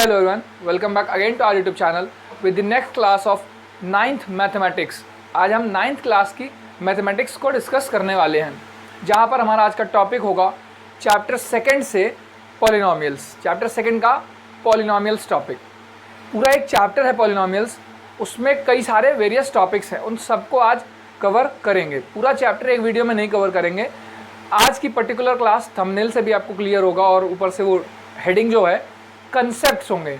hello everyone, welcome back again to our YouTube channel with the next class of 9th mathematics. आज हम 9th class की mathematics को discuss करने वाले हैं, जहाँ पर हमारा आज का टॉपिक होगा चैप्टर 2 से पॉलिनोमियल्स। चैप्टर 2 का पॉलिनोमियल्स टॉपिक, पूरा एक चैप्टर है पॉलिनोमियल्स, उसमें कई सारे वेरियस टॉपिक्स हैं, उन सबको आज कवर करेंगे। पूरा चैप्टर एक वीडियो में नहीं कवर करेंगे। आज की पर्टिकुलर क्लास थंबनेल से भी आपको क्लियर होगा और ऊपर से वो हेडिंग जो है कंसेप्ट्स होंगे।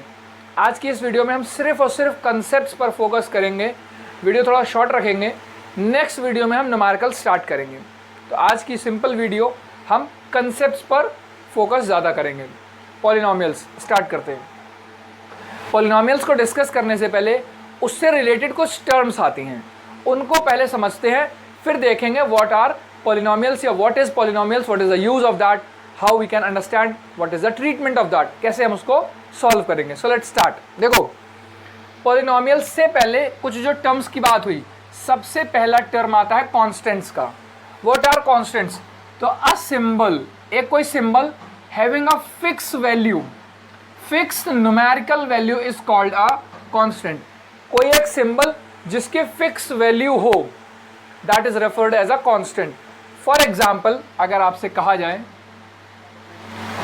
आज की इस वीडियो में हम सिर्फ और सिर्फ कंसेप्ट्स पर फोकस करेंगे। वीडियो थोड़ा शॉर्ट रखेंगे, नेक्स्ट वीडियो में हम न्यूमेरिकल स्टार्ट करेंगे। तो आज की सिंपल वीडियो हम कंसेप्ट्स पर फोकस ज़्यादा करेंगे। पॉलिनोमियल्स स्टार्ट करते हैं। पॉलिनोमियल्स को डिस्कस करने से पहले उससे रिलेटेड कुछ टर्म्स आती हैं, उनको पहले समझते हैं, फिर देखेंगे व्हाट आर पॉलिनोमियल्स या what is polynomials, what is the use of that, how we can understand what is the treatment of that, कैसे हम उसको सॉल्व करेंगे। So let's start. देखो, पॉलिनोमियल्स से पहले कुछ जो टर्म्स की बात हुई, सबसे पहला टर्म आता है कॉन्स्टेंट्स का। What are constants? तो अ सिंबल, एक कोई symbol having a fix value, fix numerical value is called a constant. कोई एक सिंबल जिसके फिक्स वैल्यू हो, that is referred as a constant. For example, अगर आपसे कहा जाए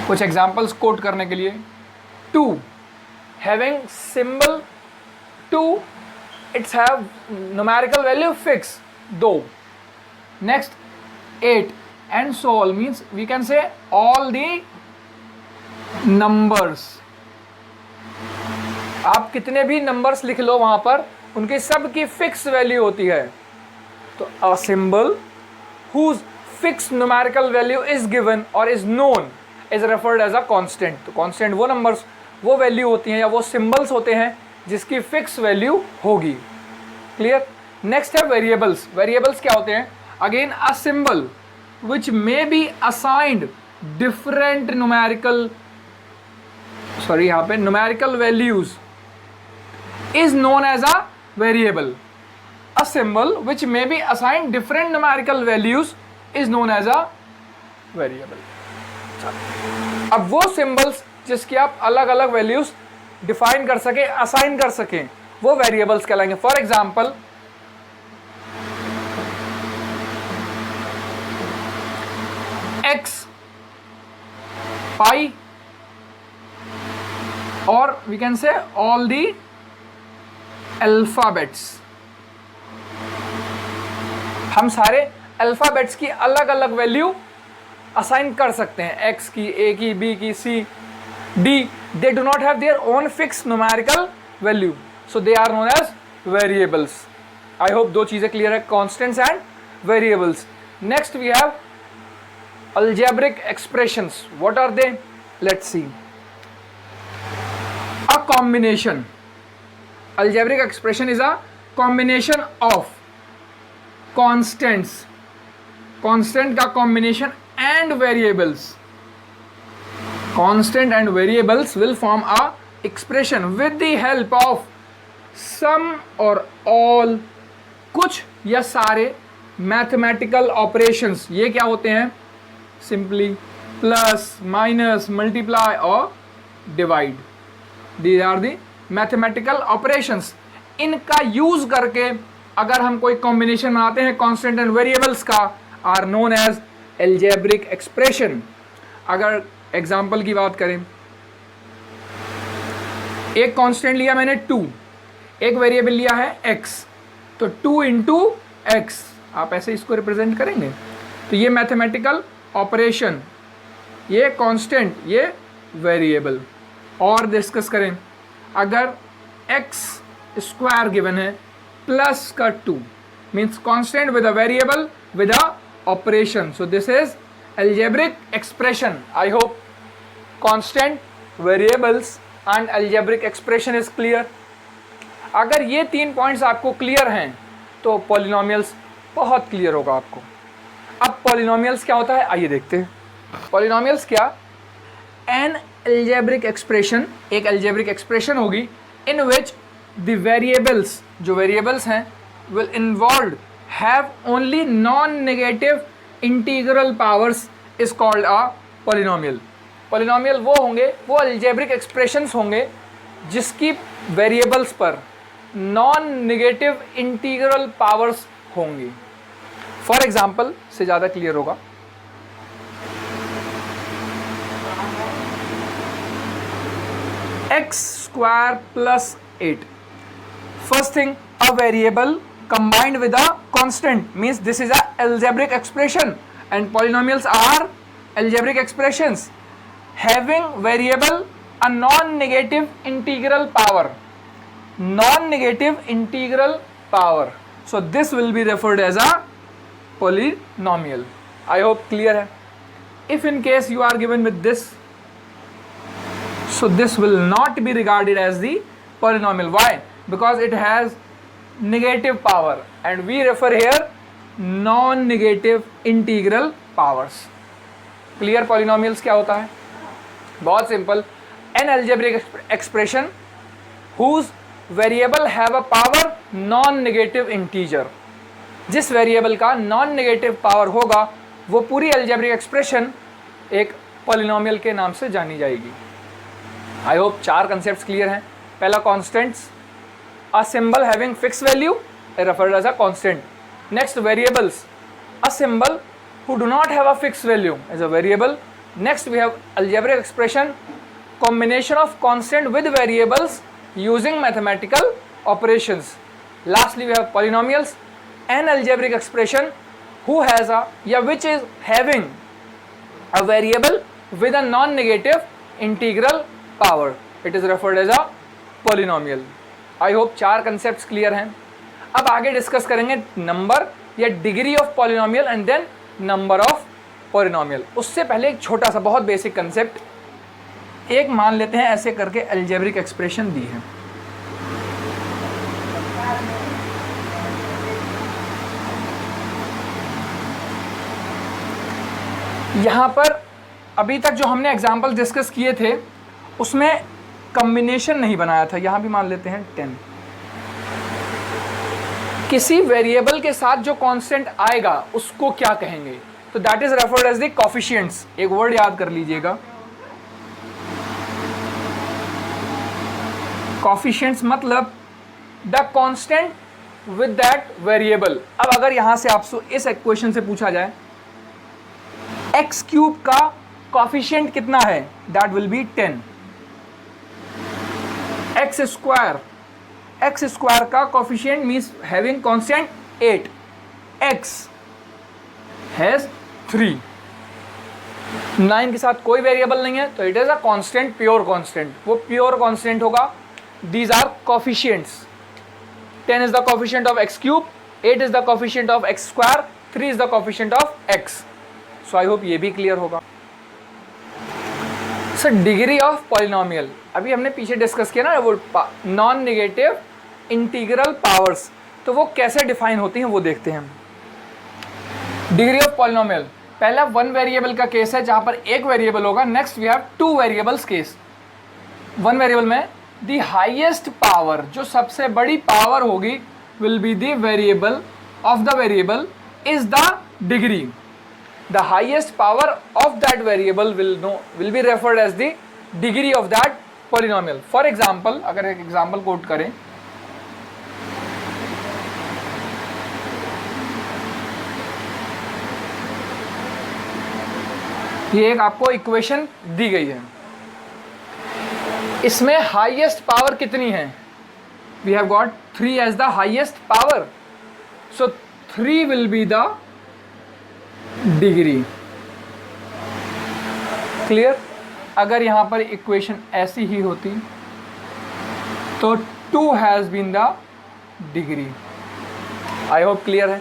कुछ एग्जाम्पल्स कोट करने के लिए, 2 having symbol 2, it's have numerical value fix 2। Next 8 and so all, means we can say all the numbers. आप कितने भी नंबर्स लिख लो वहां पर, उनकी सब की फिक्स वैल्यू होती है। तो a symbol whose fixed numerical value is given or is known is referred as a constant। तो constant वो नंबर्स, वो वैल्यू होती हैं या वो सिंबल्स होते हैं जिसकी फिक्स वैल्यू होगी। क्लियर? नेक्स्ट है वेरिएबल्स। वेरिएबल्स क्या होते हैं? Again a symbol which may be assigned different numerical, sorry यहाँ पे numerical values is known as a variable। A symbol which may be assigned different numerical values is known as a variable। अब वो symbols जिसकी आप अलग अलग values define कर सकें, assign कर सकें, वो variables कहलाएंगे। For example, x, pi, or we can say all the alphabets. हम सारे अल्फ़ाबेट्स की अलग अलग वैल्यू असाइन कर सकते हैं, x की, a की, b की, c, d। They do not have their own fix numerical value, so they are known as variables. I hope दो चीज़ें क्लियर है, constants and variables. Next we have algebraic expressions. What are they? Let's see. A combination, algebraic expression is a combination of constants, constant का combination and variables। constant and variables will form a expression with the help of some or all, कुछ या सारे mathematical operations। ये क्या होते हैं? simply plus, minus, multiply और divide। these are the mathematical operations. इनका यूज करके अगर हम कोई कॉम्बिनेशन बनाते हैं कांस्टेंट एंड वेरिएबल्स का, are known as algebraic expression. अगर एग्जांपल की बात करें, एक कांस्टेंट लिया मैंने 2, एक वेरिएबल लिया है x, तो 2 इंटू एक्स, आप ऐसे इसको रिप्रेजेंट करेंगे। तो ये मैथमेटिकल ऑपरेशन, ये कांस्टेंट, ये वेरिएबल। और डिस्कस करें, अगर x स्क्वायर गिवन है प्लस का 2, means constant with a variable with a operation, so this is algebraic expression. I hope constant, variables and algebraic expression is clear. अगर ये 3 points आपको क्लियर हैं तो पॉलिनोमियल्स बहुत क्लियर होगा आपको। अब पॉलिनोमियल्स क्या होता है, आइए देखते हैं। पॉलिनोमियल्स क्या? एन अलजेब्रिक एक्सप्रेशन, एक अलजेब्रिक एक्सप्रेशन होगी इन विच द वेरिएबल्स, जो वेरिएबल्स हैं, will involve have only non negative integral powers is called a polynomial. Polynomial वो होंगे, वो अलजेब्रिक एक्सप्रेशंस होंगे जिसकी वेरिएबल्स पर नॉन नेगेटिव इंटीग्रल पावर्स होंगी। फॉर एग्जाम्पल से ज़्यादा क्लियर होगा, x² + 8। First thing, a variable combined with a constant means this is a algebraic expression, and polynomials are algebraic expressions having variable a non-negative integral power. Non-negative integral power. So this will be referred as a polynomial. I hope clear है. If in case you are given with this, so this will not be regarded as the polynomial. Why? Because it has negative power, and we refer here non-negative integral powers. Clear? Polynomials क्या होता है? बहुत simple, an algebraic expression whose variable have a power non-negative integer. जिस variable का non negative power होगा वो पूरी algebraic expression एक पॉलिनोमियल के नाम से जानी जाएगी। आई होप 4 कंसेप्ट क्लियर हैं। पहला constants, a symbol having fix value referred as a constant. Next variables, a symbol who do not have a fixed value as a variable. Next we have algebraic expression, combination of constant with variables using mathematical operations. Lastly we have polynomials, an algebraic expression who has a which is having a variable with a non-negative integral power. It is referred as a polynomial. I hope 4 concepts clear हैं। अब आगे discuss करेंगे number या degree of polynomial and then number of polynomial. उससे पहले एक छोटा सा बहुत बेसिक कंसेप्ट, एक मान लेते हैं ऐसे करके अलजेब्रिक एक्सप्रेशन दी है, यहाँ पर अभी तक जो हमने एग्जाम्पल डिस्कस किए थे उसमें कॉम्बिनेशन नहीं बनाया था। यहाँ भी मान लेते हैं 10। किसी वेरिएबल के साथ जो कांस्टेंट आएगा उसको क्या कहेंगे? तो that is referred as the coefficients. एक वर्ड याद कर लीजिएगा, कोफिशिएंट्स मतलब the constant with that variable. अब अगर यहां से आपसे इस इक्वेशन से पूछा जाए x³ का कोफिशिएंट कितना है, दैट विल बी 10। x² का coefficient means having constant 8, x has 3। 9 के साथ कोई वेरिएबल नहीं है तो it is a constant, pure constant. वो प्योर कांस्टेंट होगा। These are coefficients. 10 is the coefficient of x³, 8 is the coefficient of x², 3 is the coefficient of x। So I hope ये भी क्लियर होगा। Sir degree of polynomial अभी हमने पीछे discuss किया ना, वो नॉन नेगेटिव इंटीग्रल पावर्स, तो वो कैसे डिफाइन होती हैं वो देखते हैं। डिग्री ऑफ पॉलिनोमियल, पहला 1 वेरिएबल का केस है जहां पर एक वेरिएबल होगा। Next we have 2 variables case. 1 variable में द हाईएस्ट पावर, जो सबसे बड़ी पावर होगी, will be the variable of the variable is the degree. The highest power of that variable will be referred as the degree of that polynomial. For example, अगर एक example quote करें, ये एक आपको इक्वेशन दी गई है, इसमें हाईएस्ट पावर कितनी है? We have got 3 as the highest power, so 3 will be the degree. Clear? अगर यहां पर इक्वेशन ऐसी ही होती तो 2 has been the degree. I hope clear है।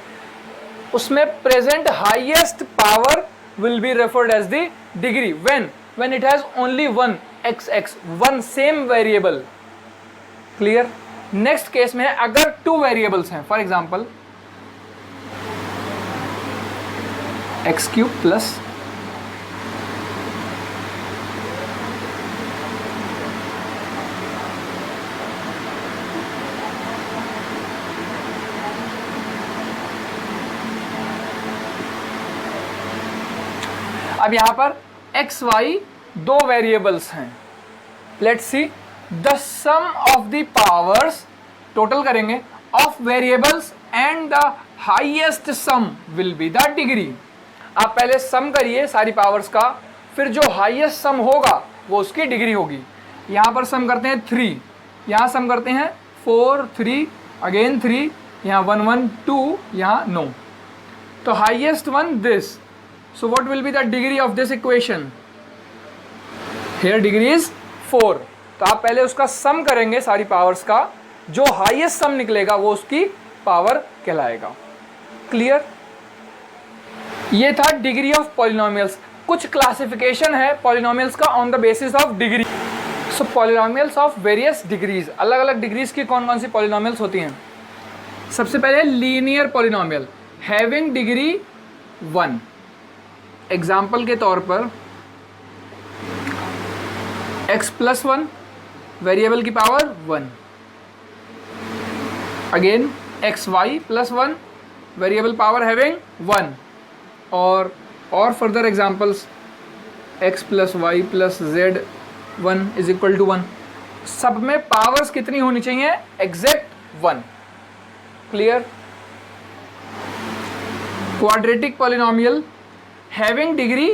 उसमें present highest power will be referred as the degree when it has only 1 x, 1 same variable. Clear? Next case में अगर 2 वेरिएबल्स हैं, फॉर एग्जांपल x³ प्लस अब यहां पर x, y 2 variables हैं। Let's see the sum of the powers, total करेंगे, of variables and the highest sum will be the degree. आप पहले सम करिए सारी पावर्स का, फिर जो हाईएस्ट सम होगा वो उसकी डिग्री होगी। यहाँ पर सम करते हैं 3, यहाँ सम करते हैं 4 3 अगेन 3, यहाँ 1 1 2, यहाँ नो। तो highest one this, so what will be the degree of this equation? Here degree is 4। तो आप पहले उसका सम करेंगे सारी पावर्स का, जो हाईएस्ट सम निकलेगा वो उसकी पावर कहलाएगा। क्लियर? ये था डिग्री ऑफ पॉलिनोमियल्स। कुछ क्लासिफिकेशन है पॉलिनोमियल्स का on the basis of degree. So polynomials of various degrees, अलग अलग डिग्रीज की कौन कौन सी पॉलिनोमियल्स होती हैं? सबसे पहले linear polynomial having degree 1। Example के तौर पर x प्लस 1 वेरिएबल की power 1, again X Y plus 1 variable power having 1, और further examples x plus Y plus Z 1 is equal to 1। सब में पावर्स कितनी होनी चाहिए? Exact 1। Clear? Quadratic polynomial having degree,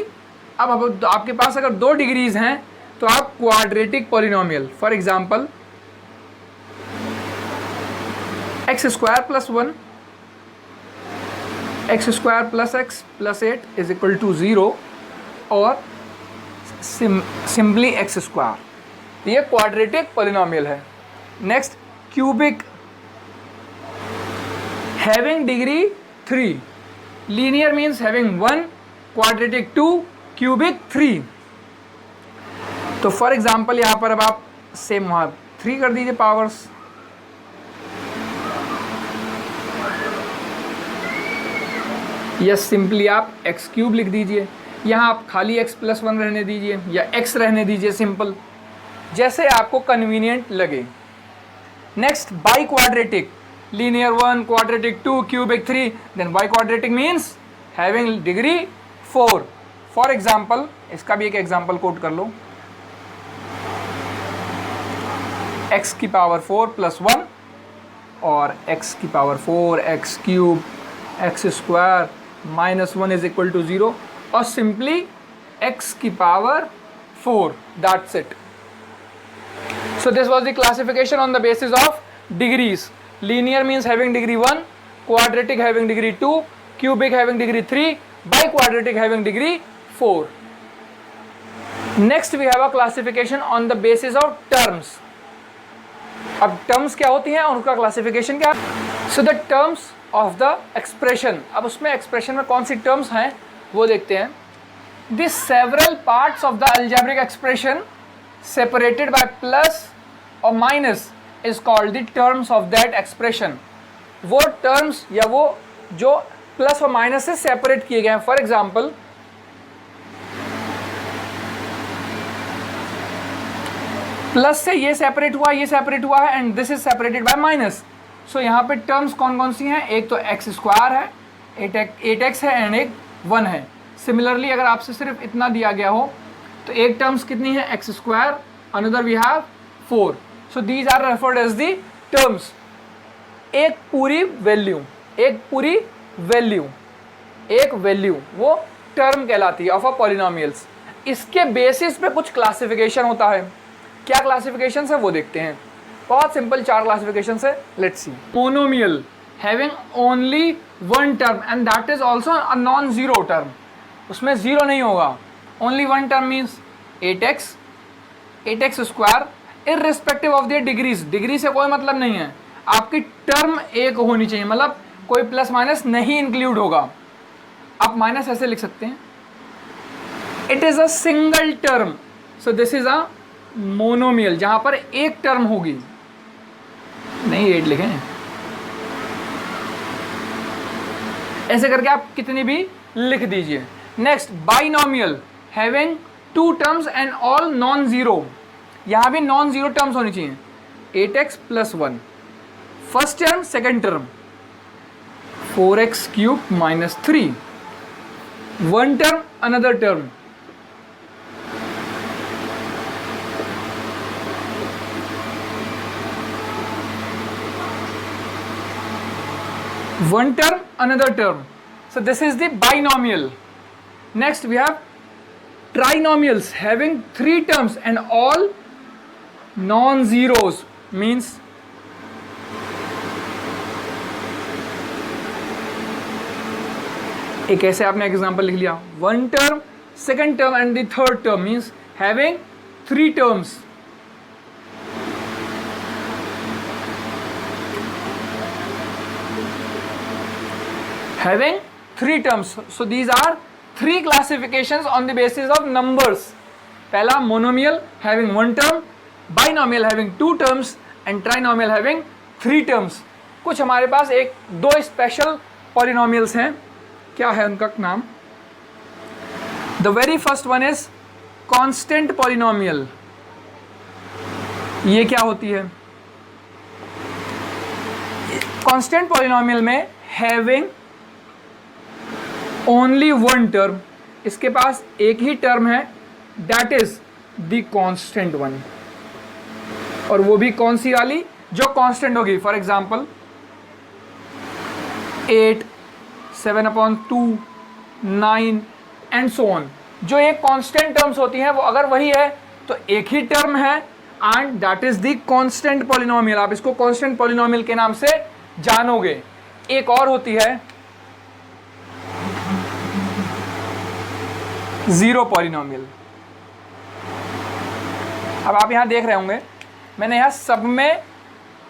अब आपके पास अगर 2 डिग्रीज हैं तो आप quadratic polynomial, for example X square plus 1, X square plus X plus 8 is equal to 0, और सिंपली एक्स स्क्वायर। ये क्वाड्रेटिक पॉलिनोमियल है। Next cubic having degree 3, linear means having 1, quadratic 2, cubic 3। तो फॉर एग्जाम्पल यहाँ पर अब आप same वहाँ 3 कर दीजिए पावर्स, या सिंपली आप एक्स क्यूब लिख दीजिए, यहाँ आप खाली एक्स प्लस 1 रहने दीजिए या एक्स रहने दीजिए, सिंपल, जैसे आपको कन्वीनियंट लगे। Next biquadratic, linear 1, quadratic 2, cubic 3, then biquadratic means having degree 4। For example इसका भी एक एग्जाम्पल कोट कर लो, x की पावर 4 प्लस 1 और x की power 4, x cube, x square minus 1 is equal to 0, और सिंपली x की power 4, that's it. So this was the classification on the basis of degrees. Linear means having degree 1, quadratic having degree 2, cubic having degree 3, biquadratic having degree 4। Next we have a classification on the basis of terms. अब terms क्या होती हैं और उनका classification क्या? So the terms of the expression, अब उसमें expression में कौन सी टर्म्स हैं वो देखते हैं। This several parts of the algebraic expression separated by plus और minus is called the terms of that expression. वो टर्म्स या वो जो प्लस और माइनस से सेपरेट किए गए हैं। फॉर एग्जाम्पल प्लस से ये सेपरेट हुआ, ये सेपरेट हुआ है, and this is separated by minus. So यहाँ पे टर्म्स कौन कौन सी हैं? एक तो एक्स स्क्वायर है, 8x है, एंड एक 1 है। सिमिलरली अगर आपसे सिर्फ इतना दिया गया हो तो एक टर्म्स कितनी है? X square, another we have 4। So these are referred as the terms. एक पूरी वैल्यू, एक पूरी वैल्यू, एक वैल्यू वो टर्म कहलाती है ऑफ अ पॉलिनोमियल्स। इसके बेसिस पे कुछ क्लासिफिकेशन होता है। क्या क्लासिफिकेशन है वो देखते हैं। बहुत सिंपल 4 क्लासिफिकेशन है, let's see. Monomial having only 1 term and that is also a non zero term, उसमें जीरो नहीं होगा। Only 1 term means 8x square irrespective of the degrees. Degree से कोई मतलब नहीं है, आपकी टर्म एक होनी चाहिए, मतलब कोई प्लस माइनस नहीं इंक्लूड होगा। आप माइनस ऐसे लिख सकते हैं, it is a single term, so this is a monomial, जहां पर एक टर्म होगी। नहीं 8 लिखें, ऐसे करके आप कितनी भी लिख दीजिए। Next binomial having 2 terms and all non zero, यहां भी नॉन जीरो टर्म्स होनी चाहिए। 8x plus 1 first term, second term 4x cube minus 3, 1 term another term one term, another term. So this is the binomial. Next we have trinomials having 3 terms and all non-zeros, means एक ऐसे आपने example लिख लिया, 1 term, 2nd term and the 3rd term, means having 3 terms. Having 3 terms. So these are 3 classifications on the basis of numbers. पहला monomial having 1 term, binomial having 2 terms and trinomial having 3 terms. कुछ हमारे पास 2 special polynomials हैं. क्या है उनका नाम? The very first one is constant polynomial. ये क्या होती है? Constant polynomial में having only one term, इसके पास एक ही टर्म है, that is the constant one. और वो भी कौन सी वाली? जो कांस्टेंट होगी. For example 8, 7/2, 9 and so on. जो एक कांस्टेंट टर्म्स होती हैं वो अगर वही है तो एक ही टर्म है and that is the constant polynomial. आप इसको कांस्टेंट पॉलिनोमियल के नाम से जानोगे. एक और होती है जीरो पॉलिनोमियल. अब आप यहां देख रहे होंगे मैंने यहां सब में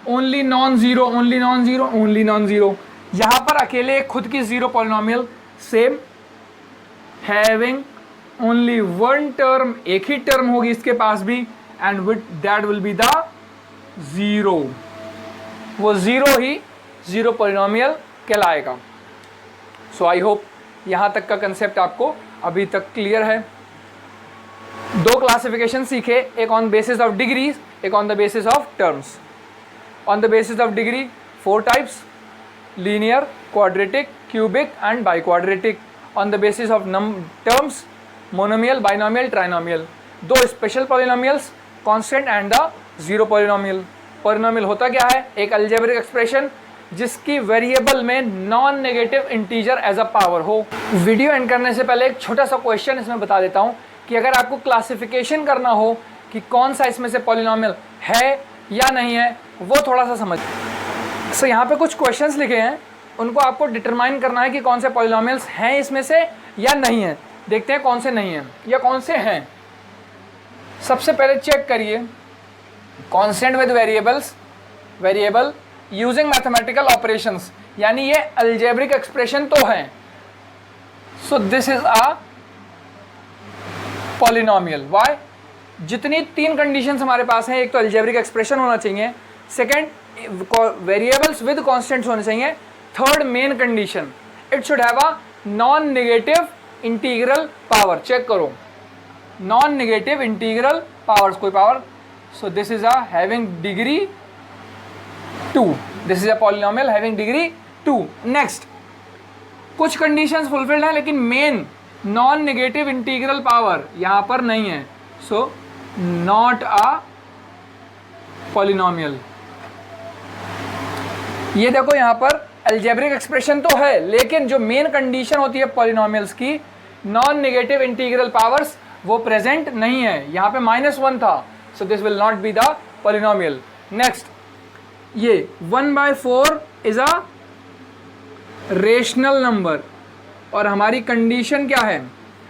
only non zero, only non zero, only non zero. यहां पर अकेले खुद की zero polynomial. Same having only one term, एक ही टर्म होगी इसके पास भी and with that will be the zero. वो जीरो ही जीरो पॉलिनोमियल कहलाएगा. सो आई होप यहां तक का कंसेप्ट आपको अभी तक क्लियर है. 2 क्लासिफिकेशन सीखे, एक ऑन बेसिस ऑफ डिग्रीज, एक on the basis of terms. On the basis of degree 4 types: linear, quadratic, cubic and biquadratic. On the basis of terms monomial, binomial, trinomial. 2 special polynomials, constant and the zero polynomial. Polynomial होता क्या है? एक algebraic expression जिसकी variable में non negative integer as a power हो. Video end करने से पहले एक छोटा सा क्वेश्चन इसमें बता देता हूं कि अगर आपको क्लासिफिकेशन करना हो कि कौन सा इसमें से पॉलिनोमियल है या नहीं है, वो थोड़ा सा समझ. सो यहाँ पे कुछ क्वेश्चंस लिखे हैं, उनको आपको डिटरमाइन करना है कि कौन से पॉलिनोमियल्स हैं इसमें से या नहीं है. देखते हैं कौन से नहीं हैं या कौन से हैं. सबसे पहले चेक करिए constant with variables, variable using mathematical operations, यानी ये अलजेब्रिक एक्सप्रेशन तो है. सो this is a polynomial. Why? जितनी 3 कंडीशंस हमारे पास हैं, एक तो अलजेब्रिक एक्सप्रेशन होना चाहिए, सेकंड वेरिएबल्स विद कांस्टेंट्स होने चाहिए, third main condition it should have a non negative integral power. Check करो, नॉन नेगेटिव इंटीग्रल पावर्स, कोई power. So this is a having degree 2. This is a polynomial having degree 2. Next, कुछ conditions fulfilled है लेकिन main non negative integral power यहां पर नहीं है. So not a polynomial. ये देखो यहां पर अलजेब्रिक एक्सप्रेशन तो है लेकिन जो मेन कंडीशन होती है पॉलिनोमियल्स की, नॉन नेगेटिव इंटीग्रल पावर्स, वो प्रेजेंट नहीं है. यहां पे -1 था. So this will not be the polynomial. Next, ये 1/4 इज अ रेशनल नंबर और हमारी कंडीशन क्या है?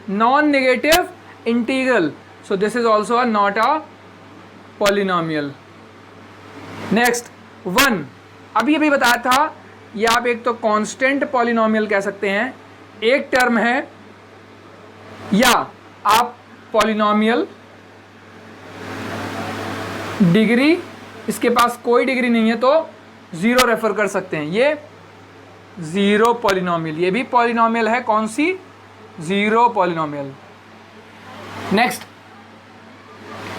Non negative integral. So this is also a not a polynomial. Next 1, अभी बताया था, ये आप एक तो कांस्टेंट पॉलिनोमियल कह सकते हैं, एक टर्म है, या आप पॉलिनोमियल डिग्री, इसके पास कोई डिग्री नहीं है तो 0 रेफर कर सकते हैं. ये जीरो पॉलिनोमियल, ये भी पॉलिनोमियल है. कौन सी? Zero polynomial. Next,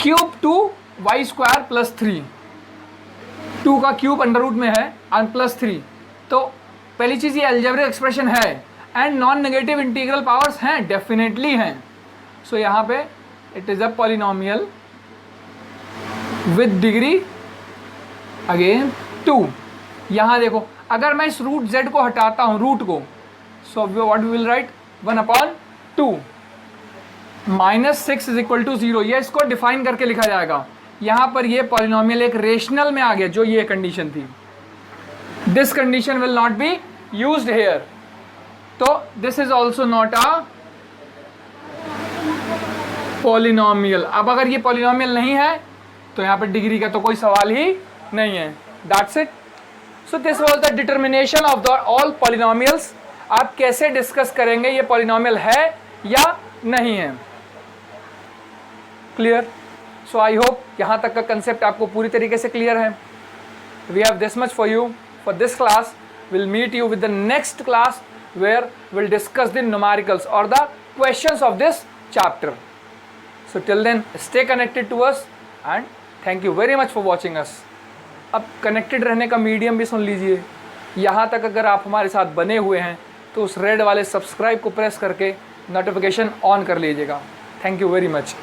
cube 2y² + 3. 2 का क्यूब अंडर रूट में है और +3. तो पहली चीज ये अलजेब्रिक एक्सप्रेशन है and non negative integral powers हैं, डेफिनेटली हैं. सो यहाँ पे it is a polynomial with degree again 2. यहाँ देखो, अगर मैं इस रूट z को हटाता हूँ, रूट को, so what we will write 1/2 -6 is equal to 0। ये इसको डिफाइन करके लिखा जाएगा। यहाँ पर ये पॉलिनोमियल एक रेशनल में आ गया, जो ये कंडीशन थी। This condition will not be used here, तो this is also not a polynomial. अब अगर ये पॉलिनोमियल नहीं है तो यहाँ पर डिग्री का तो कोई सवाल ही नहीं है। That's it. So this was the determination of the all polynomials. आप कैसे डिस्कस करेंगे ये पॉलिनोमियल है या नहीं है। क्लियर? सो आई होप यहाँ तक का कंसेप्ट आपको पूरी तरीके से क्लियर है। We have this much for you for this class. Will meet you with the next class where will discuss the numericals और the questions of this chapter. So till then, stay connected to us and thank you very much for watching us. अब connected रहने का medium भी सुन लीजिए। यहाँ तक अगर आप हमारे साथ बने हुए हैं तो उस रेड वाले सब्सक्राइब को प्रेस करके नोटिफिकेशन ऑन कर लीजिएगा। Thank you very much.